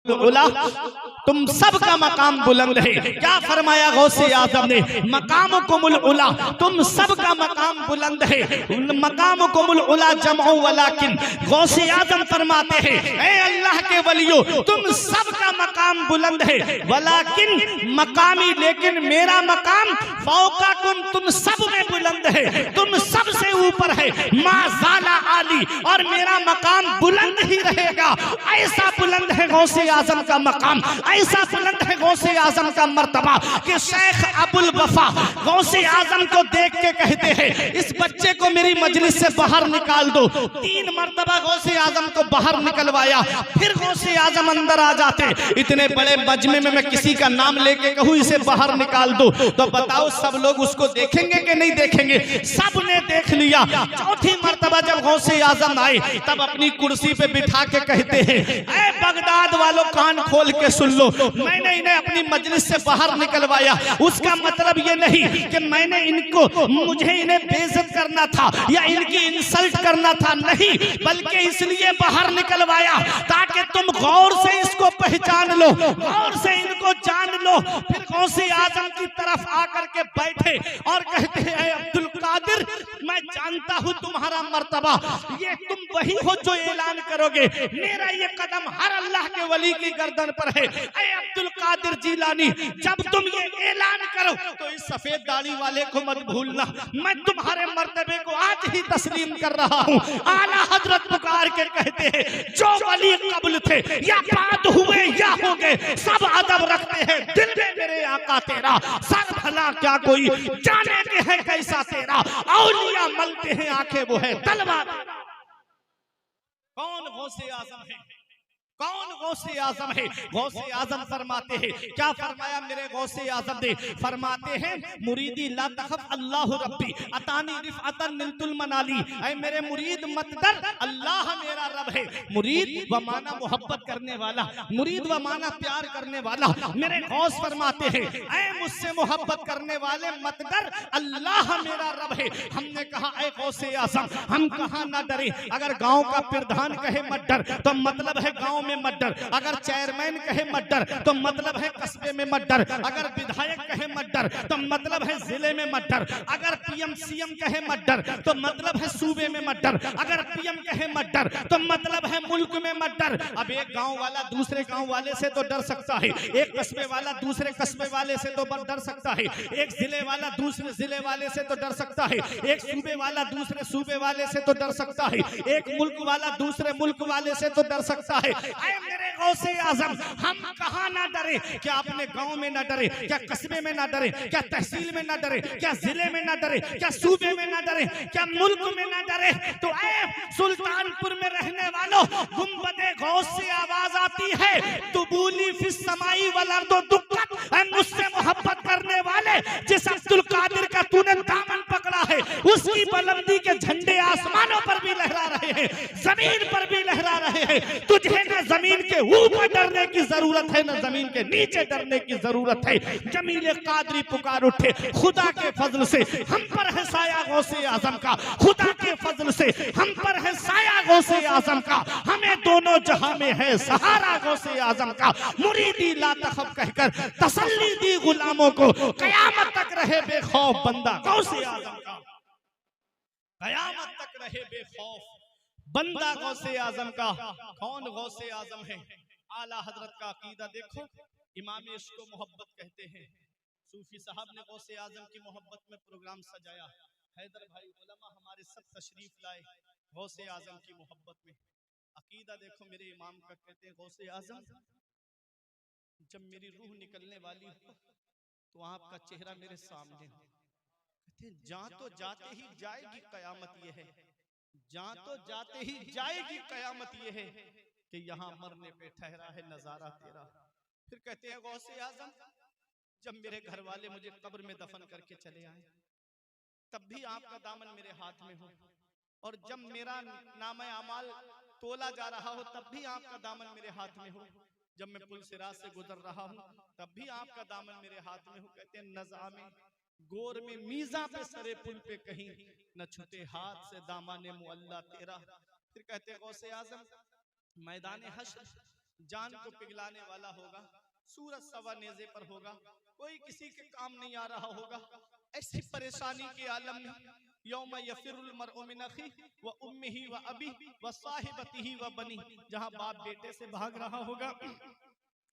उला तुम सबका मकाम बुलंद है। क्या फरमाया गौसे आजम ने, मकाम कुमुल उला, तुम सबका मकाम बुलंद है। मकाम कुमुल उला जमऊ वलाकिन, गौसे आजम फरमाते हैं ऐ अल्लाह के वलियो तुम सबका मकाम बुलंद है, वलाकिन मकामी, लेकिन मेरा मकाम फौकाकुम, तुम सब में बुलंद है, तुम सबसे ऊपर है। माज़ाला आली, और मेरा मकाम बुलंद ही रहेगा। ऐसा बुलंद है गौसे आजम का मकाम, ऐसा बुलंद है गौसे आजम का मर्तबा कि शेख अबुल वफा गौसे आजम को देख के कहते हैं इस बच्चे को मेरी मजलिस से बाहर निकाल दो। 3 मर्तबा गौसे आजम को बाहर निकलवाया, फिर गौसे आजम अंदर आ जाते। इतने बड़े मजमे में मैं किसी का नाम लेके कहूँ इसे बाहर निकाल दो तो बताओ सब लोग उसको देखेंगे कि नहीं देखेंगे? सब ने देख लिया। चौथी मर्तबा जब गौसे आजम आए तब अपनी कुर्सी पे बिठा के कहते हैं ऐ बगदाद वालों कान खोल के सुन लो, मैंने इन्हें अपनी मजलिस से बाहर निकलवाया, उसका मतलब ये नहीं कि मैंने इनको, मुझे इन्हें बेइज्जत करना था या इनकी इंसल्ट करना था, नहीं, बल्कि इसलिए बाहर निकलवाया ताकि तुम गौर से इसको पहचान लो, गौर से इनको जान लो। फिर गौसे आजम की तरफ आकर के बैठे और कहते हैं अब्दुल कादिर, मैं जानता हूं तुम्हारा मर्तबा, ये तुम वही हो जो ऐलान करोगे, मेरा ये कदम हर अल्लाह के वली की गर्दन पर है। ऐ अब्दुल कादिर जिलानी, जब तुम ये ऐलान करो तो इस सफेद दाढ़ी वाले को मत भूलना, मैं तुम्हारे मर्तबे को आज ही तस्लीम कर रहा हूँ। आला हजरत पुकार के कहते हैं जो वली कबल थे या बाद हुए या होंगे सब अदब रखते हैं दिल में मेरे आका तेरा, सर भला क्या कोई जाने के है कैसा तेरा, औलिया मलते हैं आंखें वो है तलवार। कौन गौसे आजम है? कौन गौसे आजम है? गौसे आजम फरमाते हैं, क्या फरमाया मेरे गौसे आजम ने? फरमाते हैं मुरीदी ला तखफ अल्लाह रब्बी अतानी रिफअतन निलतुल मनाली, ऐ मेरे मुरीद मत डर, अल्लाह मेरा रब है। मुरीद व माना मोहब्बत करने वाला, मुरीद व माना प्यार करने वाला। मेरे गौस फरमाते हैं ऐ मुझसे मोहब्बत करने वाले मत डर, अल्लाह मेरा रब है। हमने कहा ऐ गौसे आजम हम कहाँ ना डरे, अगर गांव का प्रधान कहे मत डर तो मतलब है गांव में मत डर, अगर चेयरमैन कहे मत डर तो मतलब है कस्बे में मत डर, अगर विधायक कहे मत डर तो मतलब है जिले में मत डर, अगर पीएम सीएम कहे मत डर तो मतलब है सूबे में मत डर, अगर पीएम कहे मत डर तो मतलब है मुल्क में मत डर। अब एक गांव वाला दूसरे गांव वाले से तो डर सकता है, एक कस्बे वाला दूसरे कस्बे वाले से तो डर सकता है, एक जिले वाला दूसरे जिले वाले से तो डर सकता है, एक सूबे वाला दूसरे सूबे वाले से तो डर सकता है, एक मुल्क वाला दूसरे मुल्क वाले से तो डर सकता है। ऐ मेरे गौसे आजम हम कहाँ ना डरे? क्या अपने गांव में ना डरे? क्या कस्बे में ना डरे? क्या तहसील में ना डरे? क्या जिले में ना डरे? क्या सूबे में ना डरे? क्या मुल्क में ना डरे? तो ऐ सुल्तानपुर में रहने वालों, गुंबदे गौस से आवाज आती है तुबूली फिस समाई वल अर्दो दुक्कत, ऐ मुझसे मोहब्बत करने वाले जिस अब्दुल कादिर का तूने दामन पकड़ा है उसकी बुलंदी के झंडे आसमानों पर भी लहरा रहे हैं, जमीन पर भी लहरा रहे हैं। तुझे न जमीन के ऊपर डरने की जरूरत है न जमीन के नीचे डरने की जरूरत है। जमील कादरी पुकार उठे, खुदा के फजल से हम पर है साया गौसे आजम का, खुदा के फजल से हम पर है साया गौसे आजम का, हमें दोनों जहां में है सहारा गौसे आजम का। मुरीदी ला तखफ कहकर तसल्ली दी गुलामों को, कयामत तक रहे बेखौफ बंदा गौसे आजम का, कयामत तक रहे बेखौफ बंदा गौसे आजम का। कौन गौसे आजम है? आला हजरत का अकीदा देखो, इमाम इश्क को मोहब्बत कहते हैं। सूफी साहब ने गौसे आजम की मोहब्बत में प्रोग्राम सजाया, हैदर भाई उलमा हमारे सब तशरीफ लाए गौसे आजम की मोहब्बत में। अकीदा देखो मेरे इमाम का, कहते हैं गौसे आजम जब मेरी रूह निकलने वाली हो तो आपका चेहरा मेरे सामने हो, कहते हैं जहां तो जाते ही जाएगी कयामत ये है, जहां तो जाते ही जाएगी कयामत ये है कि यहाँ मरने पे ठहरा है नजारा तेरा। फिर कहते हैं गौसे आजम जब मेरे घर वाले मुझे कब्र में दफन करके चले आए तब भी आपका दामन मेरे हाथ में हो, और जब मेरा नाम अमाल तोला जा रहा हो तब भी आपका दामन मेरे हाथ में हो, जब मैं पुल सिरात से गुजर रहा हूँ तब भी आपका दामन मेरे हाथ में हो। कहते हैं नज़ा में गोर में मीज़ा पे सरे पुल पे कहीं न छुटे हाथ से दामाने मुअल्ला तेरा। फिर कहते हैं गौसे आजम मैदान हश्र जान को पिघलाने वाला होगा, सूरज सवा नेज़े पर होगा, कोई किसी के काम नहीं आ रहा होगा। ऐसी परेशानी के आलम में यौम यफिरुल मरउ मिन अखीही व उम्मिही व अबीही व साहिबतिही व बनीही, जहां बाप बेटे से भाग रहा होगा,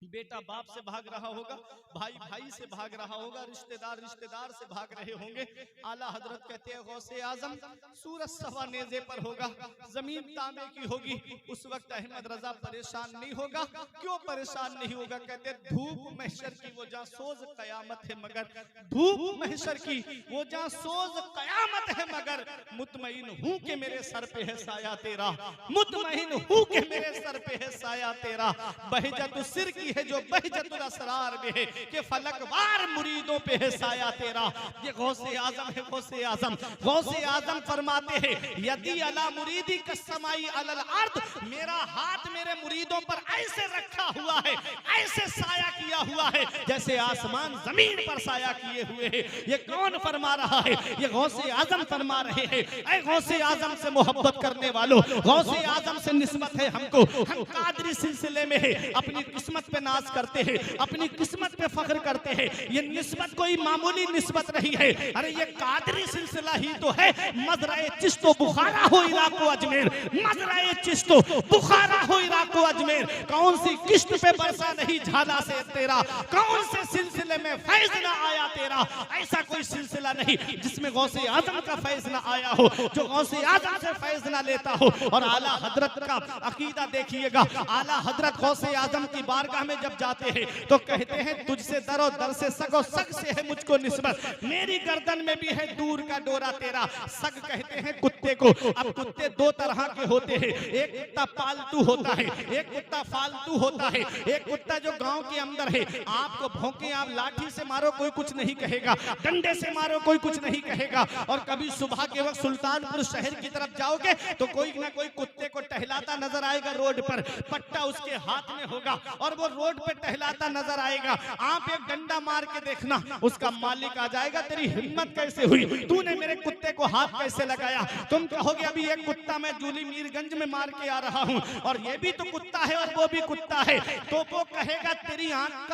बेटा बाप से भाग रहा होगा, भाई भाई से भाग रहा होगा, रिश्तेदार रिश्तेदार से भाग रहे होंगे। आला हजरत कहते हैं गौसे आजम सूरज सवा नेज़े पर होगा, जमीन तांबे की होगी। उस वक्त अहमद रजा परेशान नहीं होगा। क्यों परेशान नहीं होगा? कहते धूप महशर की वो जहाँ सोज कयामत है, मगर धूप महशर की वो जहाँ सोज कयामत है, मगर मुतमईन हूँ कि मेरे सर पे है साया तेरा, मुतमईन हूँ कि मेरे सर पे है साया तेरा। बहजत सिर की है जो बहजतुल असरार में है कि फलकवार मुरीदों पे है साया तेरा। ये गौसे आजम है, गौसे आजम। गौसे आजम फरमाते हैं यदि अला मुरीदी कसमाई अलल अर्द, मेरा हाथ मेरे मुरीदों पर ऐसे रखा हुआ है, ऐसे साया किया हुआ है जैसे आसमान जमीन पर साया किए हुए है। ये कौन फरमा रहा है? ये गौसे आजम फरमा रहे हैं। ऐ गौसे आजम से मोहब्बत करने वालों, गौसे आजम से निस्बत है हमको, हम कादरी सिलसिले में है, अपनी किस्मत पे नाज करते हैं, अपनी किस्मत पे फख्र करते हैं। ये निस्बत कोई मामूली निस्बत नहीं है। अरे ये कादरी सिलसिला ही तो है। मजराए चिश्तो बुखारा हो इलाको अजमेर, मजराए चिश्तो बुखारा हो इलाको अजमेर। कौन सी किश्त पे बरसा नहीं झाला से तेरा, कौन से सिलसिले में फैज ना आया तेरा। ऐसा कोई सिलसिला नहीं जिसमें गौसे आजम का फैज ना आया हो, जो गौसे आजम से फैज ना लेता हो। और आला हजरत का अकीदा देखिएगा, आला हजरत गौसे आजम की बारगाह में जब जाते हैं तो कहते हैं तुझसे दरो दर से सगो सग से है मुझको निस्बत, मेरी गर्दन में भी है दूर का डोरा तेरा। सग कहते हैं कुत्ते को। अब कुत्ते दो तरह के होते हैं, एक कुत्ता पालतू होता है, एक कुत्ता फालतू होता है। एक कुत्ता जो गांव के अंदर है, आपको भौंके, आप लाठी से मारो कोई कुछ नहीं कहेगा, डंडे से मारो कोई कुछ नहीं कहेगा। और कभी सुबह के वक्त सुल्तानपुर शहर की तरफ जाओगे तो कोई ना कोई कुत्ते को टहलाता नजर आएगा रोड पर, पट्टा उसके हाथ में होगा और वो रोड पे टहलाता नजर आएगा। आप एक डंडा मार के देखना, उसका मालिक आ जाएगा, तेरी हिम्मत कैसे हुई, तूने मेरे कुत्ते को हाथ कैसे लगाया। तुम कहोगे अभी एक कुत्ता मैं जूली मीरगंज में मार के आ रहा हूँ और ये भी तो कुत्ता है और वो भी कुत्ता है, तो वो कहेगा तेरी आंख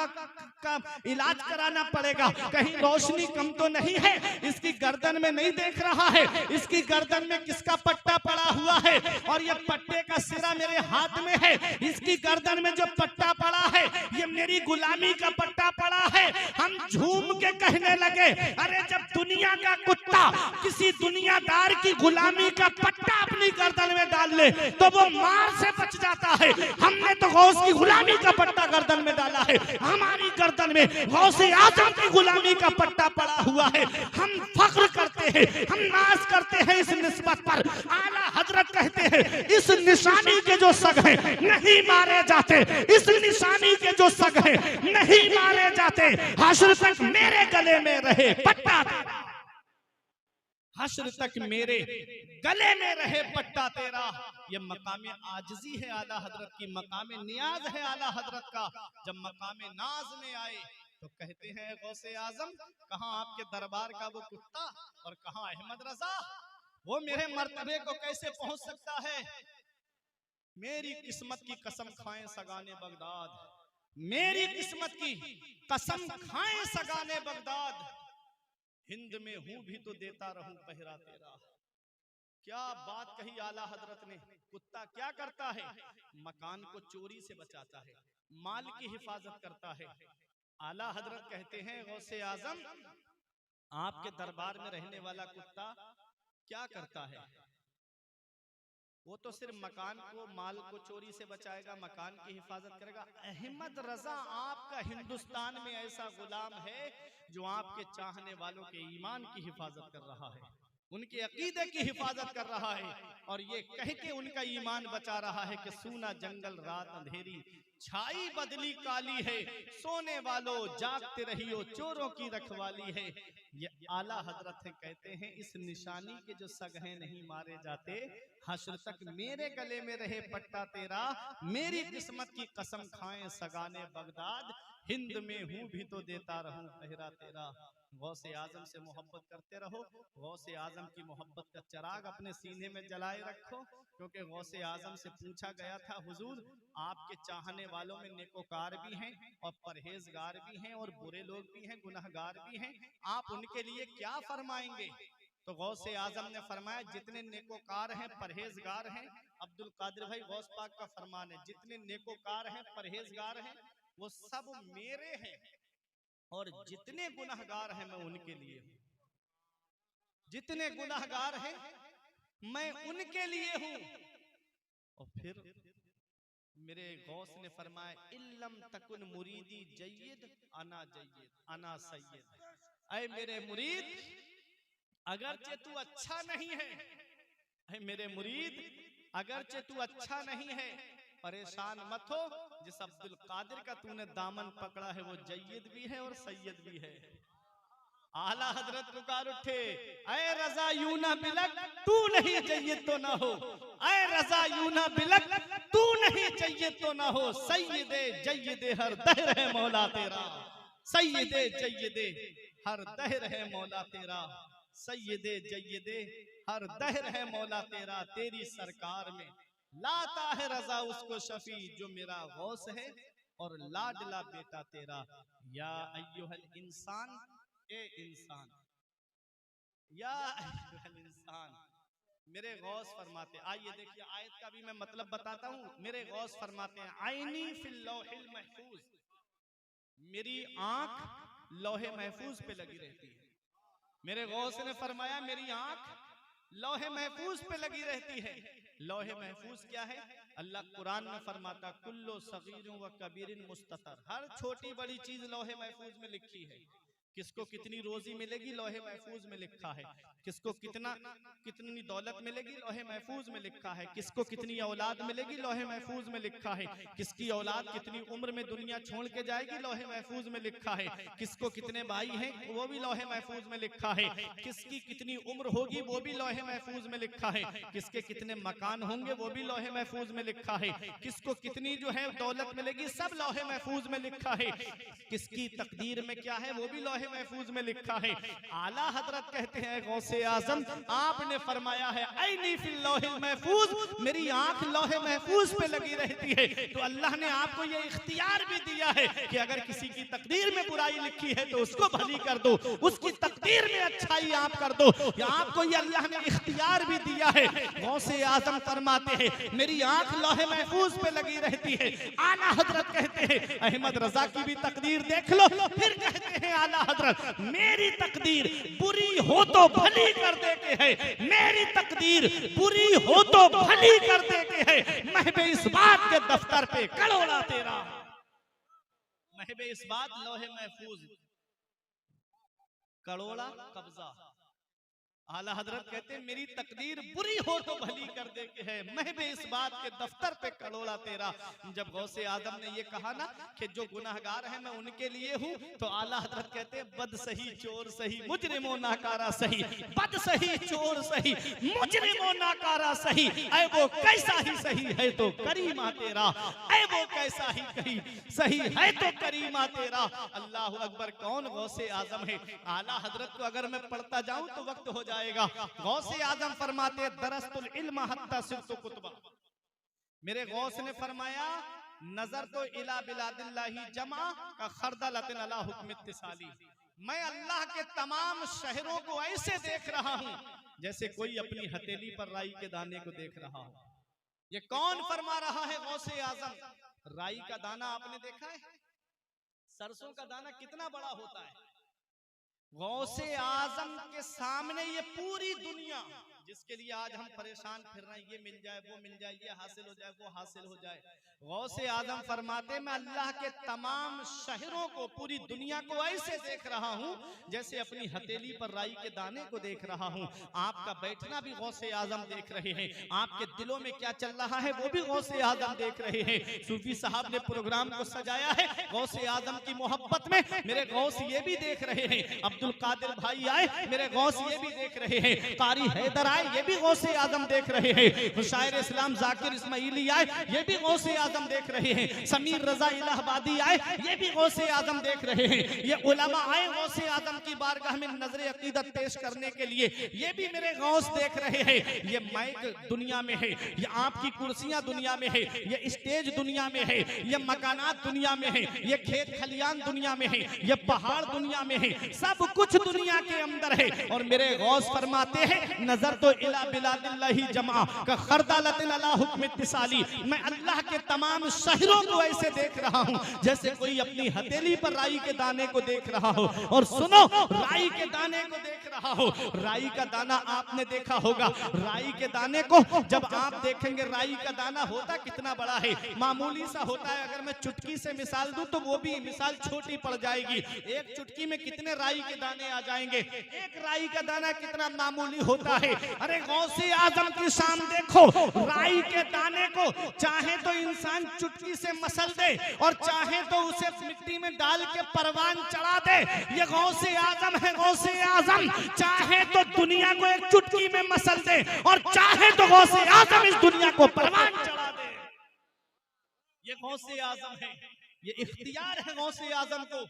का इलाज कराना पड़ेगा, कहीं रोशनी कम तो नहीं है, इसकी गर्दन में नहीं देख रहा है, इसकी गर्दन में किसका पट्टा पड़ा हुआ है और ये पट्टे का सिरा मेरे हाथ में है, इसकी गर्दन में जो पट्टा पड़ा है ये मेरी गुलामी का पट्टा पड़ा है। हम झूम के कहने लगे अरे जब दुनिया का कुत्ता किसी दुनियादार की गुलामी का पट्टा अपनी गर्दन में डाल ले तो वो मार से बच जाता है। हमने तो गौस की गुलामी का पट्टा गर्दन में डाला है, हमारी गर्दन में गौसे आजम की गुलामी का पट्टा पड़ा हुआ है। हम फख्र करते हैं, हम नाज करते हैं इस निस्बत पर। आला हजरत कहते हैं इस निशानी के जो सग हैं नहीं मारे जाते, इस निशानी के जो सग हैं नहीं मारे जाते। हश्र तक मेरे गले में रहे पट्टा तेरा, हश्र तक मेरे गले में रहे पट्टा तेरा। ये मकाम आजिज़ी है आला हजरत की, मकाम नियाज है आला हजरत का। जब मकाम नाज में आए तो कहते हैं गौसे आजम कहाँ आपके दरबार का वो कुत्ता और कहाँ अहमद रजा, वो मेरे मर्तबे को कैसे पहुंच सकता है। मेरी किस्मत की कसम खाएं सगाने बगदाद, मेरी किस्मत की कसम खाएं सगाने बगदाद, हिंद में हूं भी तो देता रहूं पहरा तेरा। क्या बात कही आला हजरत ने। कुत्ता क्या करता है? मकान को चोरी से बचाता है, माल की हिफाजत करता है। आला हजरत कहते हैं गौसे आजम आपके दरबार में रहने वाला कुत्ता क्या करता है? वो तो सिर्फ मकान को, माल को चोरी से बचाएगा, मकान की हिफाजत करेगा। अहमद रजा आपका हिंदुस्तान में ऐसा गुलाम है जो आपके चाहने वालों के ईमान की हिफाजत कर रहा है, उनके अकीदे की हिफाजत कर रहा है और ये कह के उनका ईमान बचा रहा है कि सूना जंगल रात अंधेरी, छाई बदली काली है, सोने वालों जागते रहियो चोरों की रखवाली है। ये आला हजरत है, कहते हैं इस निशानी के जो सगहे नहीं मारे जाते, हश्र तक मेरे गले में रहे पट्टा तेरा, मेरी किस्मत की कसम खाएं सगाने बगदाद, हिंद में हूं भी तो देता रहूं पहरा तेरा। गौसे आजम से मोहब्बत करते रहो, गौसे आजम की मोहब्बत का चिराग अपने सीने में जलाए रखो, क्योंकि गौसे आजम से पूछा गया था, हुजूर आपके चाहने वालों में नेकोकार भी हैं और परहेजगार भी हैं और बुरे लोग भी हैं, गुनहगार भी हैं, आप उनके लिए क्या फरमाएंगे? तो गौसे आजम ने फरमाया, जितने नेकोकार हैं परहेजगार हैं, अब्दुल कादिर भाई गौस पाक का फरमान है, जितने नेकोकार हैं परहेजगार हैं वो सब मेरे हैं, और जितने गुनहगार हैं मैं उनके लिए हूं, जितने गुनहगार हैं मैं उनके लिए हूं। और फिर मेरे गौस ने फरमाया, इल्लम तकुन मुरीदी जय्यद अना जय्यद अना सय्यद, ऐ मेरे मुरीद अगरचे तू अच्छा नहीं है, ऐ मेरे मुरीद अगरचे तू अच्छा नहीं है, परेशान मत हो, जिस अब्दुल कादिर का तूने दामन पकड़ा है वो जय्यद भी है और सैयद भी है। आला हजरत पुकार उठे, ऐ रजा यूं ना बिलक तू नहीं जय्यद तो ना हो, ऐ रजा यूं ना बिलक तू नहीं जय्यद तो ना हो, सैयदे जय्यदे हर दहर है मौला तेरा, सैयदे जय्यदे हर दहर है मौला तेरा, सैयदे जय्यदे हर दहर है मौला तेरा, तेरी सरकार में लाता है रजा उसको शफी जो मेरा गौस है और लाडला बेटा तेरा। या अय्युहल इंसान, ए इंसान, या अय्युहल इंसान, मेरे गौस फरमाते, आइए देखिए आयत का भी मैं मतलब बताता हूँ। मेरे गौस फरमाते हैं, आईनी फिल लौहिल महफूज, मेरी आंख लौहे महफूज पे लगी रहती है। मेरे गौस ने फरमाया, मेरी आंख लौहे महफूज पे लगी रहती है। लौहे महफूज क्या है? अल्लाह कुरान में फरमाता, कुल्लो सगीरिन व कबीरिन मुस्ततर, हर छोटी बड़ी चीज लौहे महफूज में लिखी है। किसको कितनी रोजी मिलेगी लौहे महफूज में लिखा है, किसको कितनी दौलत मिलेगी लौहे महफूज में लिखा है, किसको कितनी औलाद मिलेगी लौहे महफूज में लिखा है, किसकी औलाद कितनी उम्र में दुनिया छोड़ के जाएगी लौहे महफूज में लिखा है, किसको कितने भाई हैं वो भी लौहे महफूज में लिखा है, किसकी कितनी उम्र होगी वो भी लौहे महफूज में लिखा है, किसके कितने मकान होंगे वो भी लौहे महफूज में लिखा है, किसको कितनी जो है दौलत मिलेगी सब लौहे महफूज में लिखा है, किसकी तकदीर में क्या है वो भी लौहे महफूज में लिखा है। आला हजरत कहते हैं, गौसे आजम आपने फरमाया है, ऐनी फिल लौहिल महफूज, मेरी आंख लौहे महफूज पे लगी रहती है। तो अल्लाह ने आपको ये इख्तियार भी दिया है कि अगर किसी की तकदीर में बुराई लिखी है तो उसको भली कर दो, उसकी तकदीर में अच्छाई आप कर दो, आपको ये अल्लाह ने इख्तियार भी दिया है। गौसे आजम फरमाते हैं, मेरी आंख लौहे महफूज पे लगी रहती है। आला हजरत कहते हैं, अहमद रजा की भी तकदीर देख लो, फिर कहते हैं आला हजरत, मेरी तकदीर बुरी हो तो भली कर देते हैं, मेरी तकदीर बुरी हो तो भली कर देते हैं, महबे इस बात के दफ्तर पे कड़ोड़ा तेरा, महबे इस बात लौहे महफूज कड़ोड़ा कब्जा। आला हजरत कहते हैं, मेरी तकदीर बुरी हो तो भली कर देते हैं, महबे इस बात के दफ्तर पे कड़ोड़ा तेरा। जब गौसे आदम ने ये कहा ना कि जो गुनाहगार हैं मैं उनके लिए हूँ, तो आला हजरत कहते हैं, बद सही चोर सही मुजरिमो नाकारा सही, बद सही चोर सही मुजरिमो नाकारा सही, ऐ वो कैसा ही सही है तो करीमा तेरा, ऐ वो कैसा ही कहीं सही है तो करीमा तेरा। अल्लाह अकबर, कौन गौसे आजम है? आला हजरत को अगर मैं पढ़ता जाऊं तो वक्त हो जाएगा। गौसे आजम फरमाते, दरस्तुल इल्म हत्ता सिरतु कुतबा, मेरे गौस ने फरमाया, नजर तो इला बिलादिल्लाही जमा का खरदलतिन अला हुक्म इत्तिसाली, मैं अल्लाह के तमाम शहरों को ऐसे देख रहा हूं जैसे कोई अपनी हथेली पर राई के दाने को देख रहा हो। ये कौन फरमा रहा है? गौसे आजम। राई का दाना आपने देखा है? सरसों का दाना कितना बड़ा होता है? गौसे आजम के सामने ये पूरी दुनिया जिसके लिए आज हम परेशान फिर रहे हैं, ये मिल जाए, वो मिल जाए, ये हासिल हो जाए, वो हासिल हो जाए। गौसे आजम फरमाते, मैं अल्लाह के तमाम शहरों को, पूरी दुनिया को ऐसे देख रहा हूँ जैसे अपनी हथेली पर राई के दाने को देख रहा हूँ। आपका बैठना भी गौसे आजम देख रहे हैं, आपके दिलों में क्या चल रहा है वो भी गौसे आजम देख रहे हैं। सूफी साहब ने प्रोग्राम को सजाया है गौसे आजम की मोहब्बत में, मेरे गौस ये भी देख रहे हैं। अब्दुल कादिर भाई आए, मेरे गौस ये भी देख रहे हैं। कारी हैदर आए, ये भी गौसे आजम देख रहे हैं। शायर इस्लाम जाकिर इस्माइली आए, ये भी गौसे आजम देख रहे हैं। समीर रजा इलाहाबादी आए, ये भी गौसे आजम देख रहे हैं। ये उलमा आए गौसे आजम की बारगाह में नजर अकीदत पेश करने के लिए, ये भी मेरे गौस देख रहे हैं। ये माइक दुनिया में है, ये आपकी कुर्सियां दुनिया में है, ये स्टेज दुनिया में है, ये मकानात दुनिया में है, ये खेत खलियान दुनिया में है, ये पहाड़ दुनिया में है, सब कुछ दुनिया के अंदर है। और मेरे गौस फरमाते हैं, नजर तो इला बिलादिल्लाही जमा का खरदालतिन अला हुक्म इत्तिसाली, मैं अल्लाह के तमाम शहरों को ऐसे देख रहा हूं जैसे कोई अपनी हथेली पर राई के दाने को देख रहा हो। और सुनो, राई के दाने को देख रहा हो, राई का दाना आपने देखा होगा। राई के दाने को जब आप देखेंगे, राई का दाना होता कितना बड़ा है, मामूली सा होता है। अगर मैं चुटकी से मिसाल दूं तो वो भी मिसाल छोटी पड़ जाएगी। एक चुटकी में कितने राई के दाने आ जाएंगे, एक राई का दाना कितना मामूली होता है। अरे गौसे आजम की शान देखो, राई के दाने को चाहे तो इंसान चुटकी से मसल दे और चाहे तो उसे मिट्टी में डाल के परवान चढ़ा दे। ये गौसे आजम है, गौसे आजम चाहे तो दुनिया को एक चुटकी में मसल दे और चाहे तो गौसे आजम इस दुनिया को परवान चढ़ा दे। ये गौसे आजम है, ये इख्तियार है गौसे आजम को।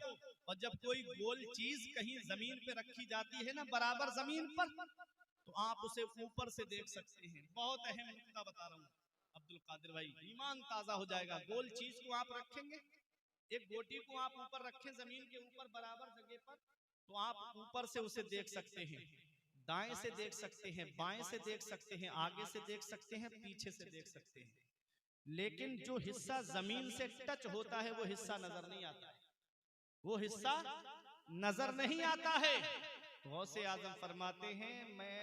और जब कोई गोल चीज कहीं जमीन पे रखी जाती है ना, बराबर जमीन पर, तो आप उसे ऊपर से देख सकते हैं। बहुत अहम नुकता बता रहा हूँ अब्दुल कादिर भाई, ईमान ताजा हो जाएगा। गोल चीज को आप रखेंगे, एक गोटी को आप ऊपर रखें जमीन के ऊपर बराबर जगह पर, तो आप ऊपर से उसे देख सकते हैं, दाएं से देख सकते हैं, बाएं से देख सकते हैं, आगे से देख सकते हैं, पीछे से देख सकते हैं। लेकिन जो हिस्सा जमीन से टच होता है वो हिस्सा नजर नहीं आता है, वो हिस्सा नजर नहीं आता है। गौसे आजम फरमाते हैं, मैं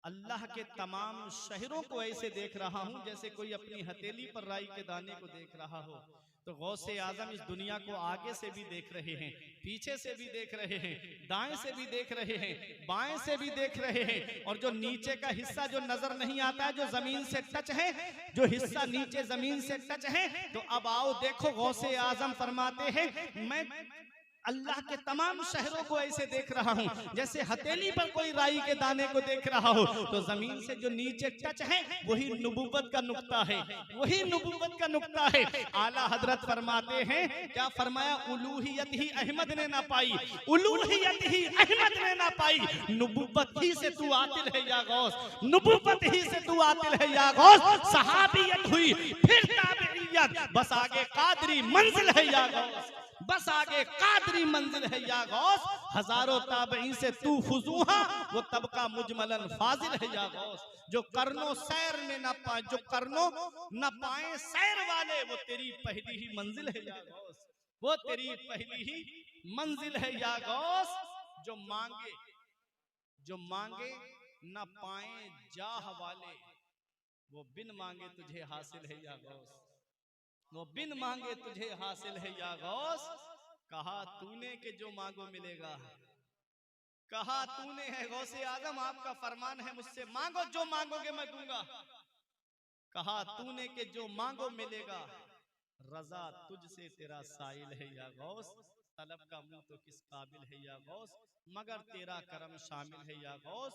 अल्लाह के तमाम शहरों को ऐसे देख रहा हूं जैसे कोई अपनी हथेली पर राई के दाने को देख रहा हो। तो गौसे आजम इस दुनिया को आगे से भी देख रहे हैं, पीछे से भी देख रहे हैं, दाएं से भी देख रहे हैं, बाएं से भी देख रहे हैं। और जो नीचे का हिस्सा जो नजर नहीं आता है, जो जमीन से टच है, जो हिस्सा नीचे जमीन से टच है, तो अब आओ देखो, गौसे आजम फरमाते हैं, मैं अल्लाह के तमाम शहरों को ऐसे देख रहा हूं जैसे हथेली पर कोई राई के दाने को देख रहा हो। तो जमीन से जो नीचे टच है वही नबूवत का नुक्ता है, वही नबूवत का नुक्ता है। आला हजरत फरमाते हैं, क्या फरमाया, उलूहियत ही अहमद ने ना पाई, उलूहियत ही अहमद ने ना पाई, नबूवत ही से तू आतिल है या गौस, नबूवत ही से तू आतिल है या गौस। सहाबियत हुई फिर ताबईयत, बस आगे कादरी मंजिल है या गौस, बस आगे कादरी मंजिल है या गौस। हजारों ताबईन से तू फुजूहा, वो तबका मुजमलन फाजिल है या गौस। जो करनो सैर में ना पाए, जो करनो ना पाए सैर वाले, वो तेरी पहली ही मंजिल है या गौस, वो तेरी पहली ही मंजिल है या गौस। जो मांगे ना पाए जाह वाले, वो बिन मांगे तुझे हासिल है या गौस, वो बिन मांगे तुझे हासिल है या गौस। कहा तूने कि जो मांगो मिलेगा, कहा तूने है गौसे आजम, आपका फरमान है मुझसे मांगो, जो मांगोगे मैं दूंगा। कहा तूने कि जो मांगो मिलेगा, रजा तुझसे तेरा साइल है या गौस। तलब का मुंह तो किस काबिल है या गौस, मगर तेरा करम शामिल है या गौस।